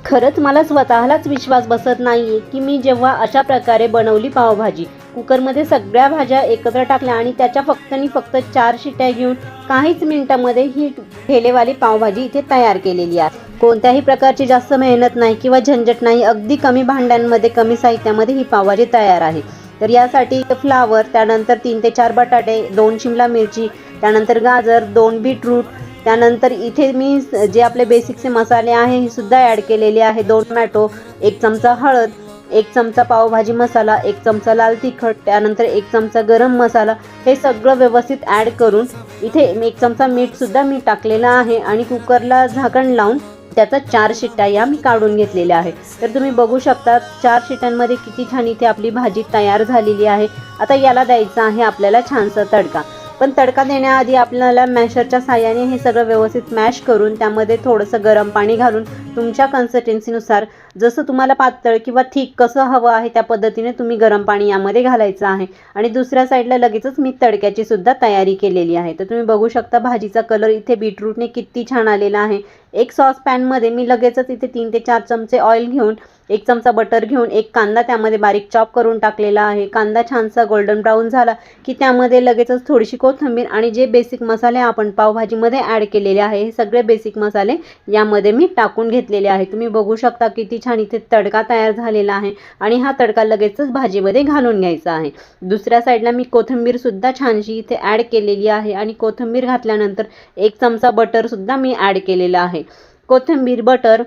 खरंच मला स्वतःलाच विश्वास बसत नाही की मी जेव्हा अशा प्रकारे बनवली पावभाजी, कुकरमध्ये सगळ्या भाज्या एकत्र टाकल्या आणि त्याच्या फक्त 4 शिट्ट्या घेऊन काहीच मिनिटांमध्ये ही ठेलेवाली पावभाजी इथे तयार केलेली आहे. कोणत्याही प्रकारची जास्त मेहनत नाही किंवा झंझट नाही, अगदी कमी भांड्यांमध्ये, कमी साहित्यामध्ये ही पावभाजी तयार आहे. तर यासाठी फ्लावर, त्यानंतर 3 ते 4 बटाटे, 2 शिमला मिरची, त्यानंतर गाजर, 2 बीटरूट, त्यानंतर इथे मी जे आपले बेसिकचे मसाले आहे हे सुद्धा ॲड केलेले आहे. 2 टोमॅटो, 1 चमचा हळद, 1 चमचा पावभाजी मसाला, 1 चमचा लाल तिखट, त्यानंतर 1 चमचा गरम मसाला, हे सगळं व्यवस्थित ॲड करून इथे 1 चमचा मीठसुद्धा मी टाकलेलं आहे आणि कुकरला झाकण लावून त्याचा 4 शिट्ट्या या मी काढून घेतलेल्या आहे. तर तुम्ही बघू शकता 4 शिट्ट्यांमध्ये किती छान इथे आपली भाजी तयार झालेली आहे. आता याला द्यायचा आहे आपल्याला छानसा तडका. पण तडका देण्याआधी आपल्याला मॅशरच्या साहाय्याने हे सगळं व्यवस्थित मॅश करून त्यामध्ये थोडंसं गरम पाणी घालून तुमच्या कन्सिस्टन्सीनुसार, जसं तुम्हाला पातळ किंवा थिक कसं हवं आहे त्या पद्धतीने तुम्ही गरम पाणी यामध्ये घालायचं आहे. आणि दुसऱ्या साईडला लगेचच मी तडक्याची सुद्धा तयारी केलेली आहे. तर तुम्ही बघू शकता भाजीचा कलर इथे बीटरूटने किती छान आलेला आहे. एक सॉसपॅनमध्ये मी लगेचच इथे 3 ते 4 चमचे ऑइल घेऊन, 1 चमचा बटर घेऊन, 1 कांदा त्यामध्ये बारीक चॉप करून टाकलेला आहे. कांदा छानसा गोल्डन ब्राऊन झाला की त्यामध्ये लगेचच थोडीशी कोथिंबीर आणि जे बेसिक मसाले आपण पावभाजीमध्ये ॲड केलेले आहे हे सगळे बेसिक मसाले यामध्ये मी टाकून घेतलेले आहे. तुम्ही बघू शकता किती छान इथे तडका तयार झालेला आहे आणि हा तडका लगेचच भाजीमध्ये घालून घ्यायचा आहे. दुसऱ्या साईडला मी कोथिंबीर सुद्धा छानशी इथे ॲड केलेली आहे आणि कोथिंबीर घातल्यानंतर 1 चमचा बटर सुद्धा मी ॲड केलेला आहे. कोथिंबीर, बटर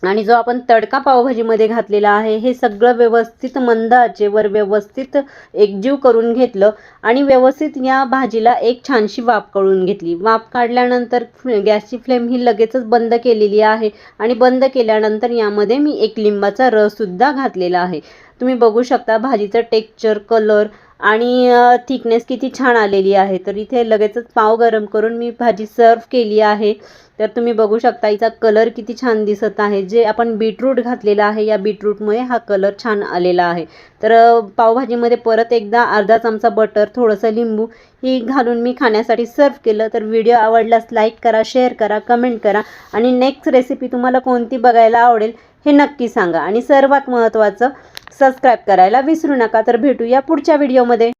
आणि जो आपण तडका पावभाजीमध्ये घातलेला आहे हे सगळं व्यवस्थित मंद आचेवर व्यवस्थित एकजीव करून घेतलं आणि व्यवस्थित या भाजीला एक छानशी वाफ काढून घेतली. वाफ काढल्यानंतर गॅसची फ्लेम ही लगेचच बंद केलेली आहे आणि बंद केल्यानंतर यामध्ये मी 1 लिंबाचा रससुद्धा घातलेला आहे. तुम्ही बघू शकता भाजीचं टेक्स्चर, कलर आणि थिकनेस किती छान आलेली आहे. तर इथे लगेचच पाव गरम करून मी भाजी सर्व केली आहे. तर तुम्ही बघू शकता हिचा कलर किती छान दिसत आहे. जे आपण बीटरूट घातलेला आहे या बीटरूटमुळे हा कलर छान आलेला आहे. तर पावभाजीमध्ये परत एकदा अर्धा चमचा बटर, थोडंसं लिंबू ही घालून मी खाण्यासाठी सर्व केलं. तर व्हिडिओ आवडल्यास लाईक करा, शेअर करा, कमेंट करा आणि नेक्स्ट रेसिपी तुम्हाला कोणती बघायला आवडेल हे नक्की सांगा आणि सर्वात महत्त्वाचं सबस्क्राईब करायला विसरू नका. तर भेटूया पुढच्या व्हिडिओमध्ये.